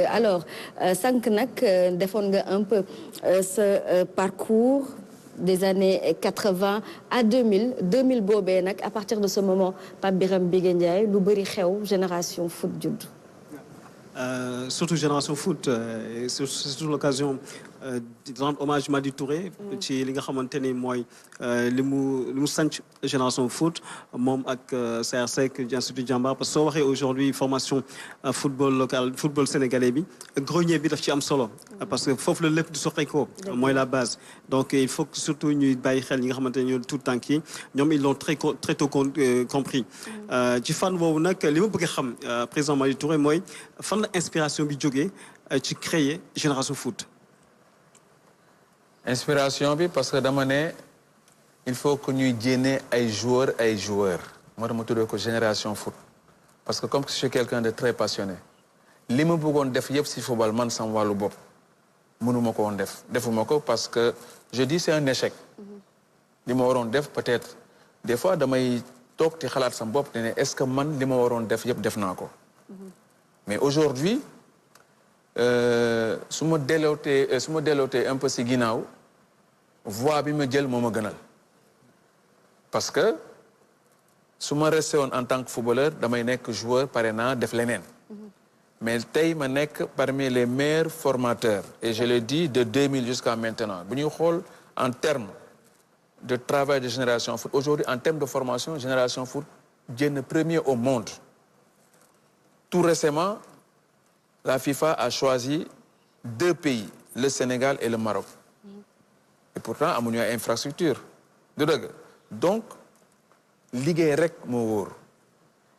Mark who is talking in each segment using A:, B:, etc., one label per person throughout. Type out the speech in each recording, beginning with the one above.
A: Alors sànq nag defoon nga un peu ce parcours des années 80 à 2000 boobee nag à partir de ce moment Pape Birame Bigué Ndiaye lu bëri xew génération foot judd.
B: Surtout Génération Foot c'est surtout l'occasion de rendre hommage Madi Touré ci li nga xamante ni mooy li mu sanc Génération Foot moom ak Saer Seck Institut Jambar parce que soo waxee aujourd'hui formation football local football sénégalais bi grenier bi daf ci am solo parce que foofu la lépp di soqeekoo mooy la base donc il faut que surtout ñuy bàyyi xel ñi nga xamante ne ñoo tout tànk yi ñoom ils l'ont très tôt compris ci fan boobu nag li ma bëgg a xam président Madi Touré mooy fan la inspiration bi jógee ci créer Génération Foot.
C: Inspiration bi parce que dama ne il faut que ñuy jénne ay joueurs moo tax ma tuddee ko Génération Foot parce que comme je suis quelqu'un de très passionné li ma bëggoon def yëpp si football man sam wàllu bopp mënuma ko woon defuma ko parce que je dis c'est un échec li ma waroon def peut-être des fois damay toog ti xalaat sam bopp ne est-ce que man li ma waroon def yëpp def naa ko mais aujourd'hui su ma dellootee un peu si ginnaaw voie bi ma jël moo ma gënal parce que su ma resté woon en tant que footballeur damay nekk joueur pare naa def leneen mais tey ma nekk parmi les meilleurs formateurs et je le dis de 2000 jusqu'à maintenant bu ñuy xool en termes de travail de Génération Foot aujourd'hui en termes de formation Génération Foot génn premier au monde tout récemment la FIFA a choisi 2 pays le Sénégal et le Maroc et pourtant amuñu ay infrastructure du dëgg donc liggéey rek moo wóor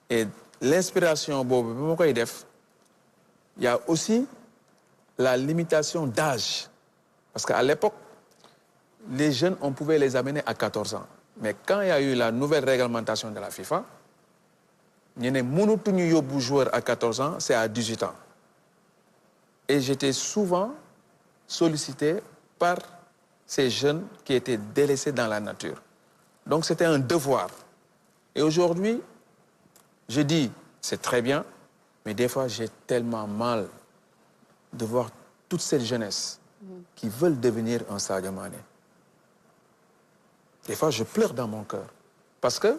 C: et l'inspiration boobu bi ma koy def il y a aussi la limitation d'âge parce qu'à l'époque les jeunes on pouvait les amener à 14 ans mais quand il y a eu la nouvelle réglementation de la FIFA ñu ne mënatuñu yóbbu joueur à 14 ans c'est à 18 ans et j'étais souvent sollicité par ces jeunes qui étaient délaissés dans la nature donc c'était un devoir et aujourd'hui je dis c'est très bien mais des fois j'ai tellement mal de voir toute cette jeunesse qui veulent devenir un Sadio Mané des fois je pleure dans mon cœur parce que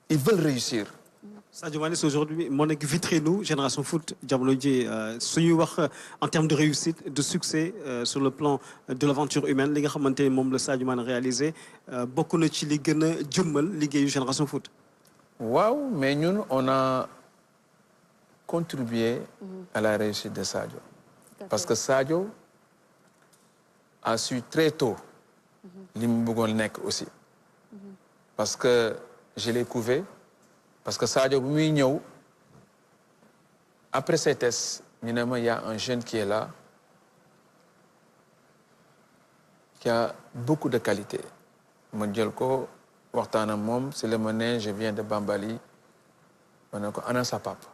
C: ils veulent réussir.
B: Sadio Mané c'est aujourd'hui moo nekk vitrine Génération Foot jamono ji suñuy wax en termes de réussite de succès sur le plan de l'aventure humaine li nga xamante ni moom la Sadio Mané réalisé bokk na ci li gën a jëmmal liggéeyu Génération Foot.
C: waaw mais ñun on a contribué à la réussite de Sadio parce que Sadio a su très tôt li mu bëggoon nekk aussi parce que je l'ai couvé parce que Sadio bu muy ñëw après ces tests ñu ne ma y a un jeune qui est là qui a beaucoup de qualité ma jël ko waxtaan ak moom si la ma ne je viens de Bambali ma ne ko ana sa papa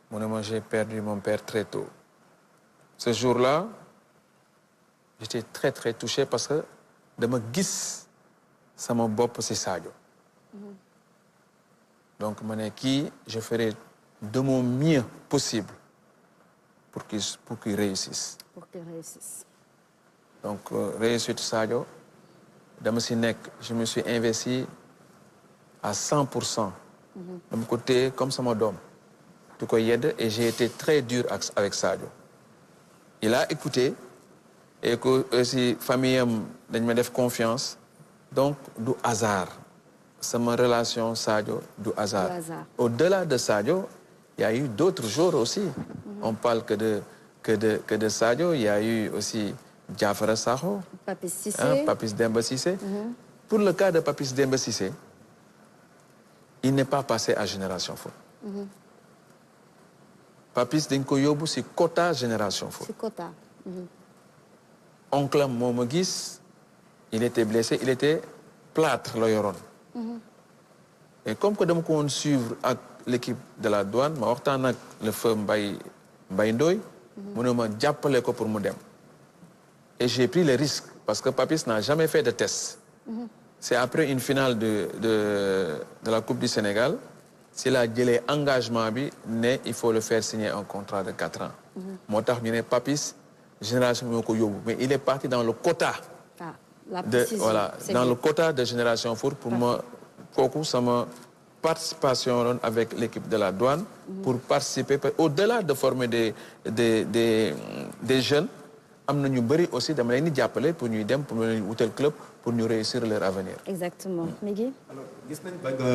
C: mu ne ma j'ai perdu mon père très tôt ce jour-là j'étais très très touché parce que dama gis sama bopp si Sadio donc ma ne kii je ferai de mon mieux possible pour qu'il réussisse.
A: Pour qu'il réussisse.
C: donc réussite Sadio dama si nekk je me suis investi à 100%. dama ko téye comme sama doom. du ko yedd et j'ai été très dur avec Sadio. il a écouté et que aussi famille am dañ ma def confiance donc du hasard. sama relation Sadio du hasard. Au-delà de Sadio, il y a eu d'autres joueurs aussi. On parle que de Sadio, il y a eu aussi Diafara Sakho, Papis Demba Cissé. Pour le cas de Papis Demba Cissé, il n'est pas passé à Génération Foot. Papis dañ ko yóbbu si quota Génération Foot.
A: Si quota.
C: Oncle moo ma gis, il était blessé, il était plâtre la yoroon. Et comme que dama ko woon suivre ak l'équipe de la douane ma waxtaan ak le feu Mbaye Ndoye mu ne ma jàppale ko pour mu dem et j'ai pris le risque parce que Papis n'a jamais fait de test c'est après une finale de la Coupe du Sénégal si la jëlee engagement bi ne il faut le faire signer un contrat de 4 ans. moo tax ñu ne Papis Génération moo ko yóbbu mais il est parti dans le quota.
A: Ah, la
C: de
A: précision,
C: voilà
A: c'est
C: dans
A: bien.
C: le quota de Génération Foot pour ma kooku sama participation avec l'équipe de la douane. pour participer au-delà de former des jeunes. am na ñu bëri aussi dama leen di jàppale pour ñuy dem pour ñu wutal club pour ñu réussir leur avenir.
A: Exactement. Migui?
D: Alors gis nañ ba nga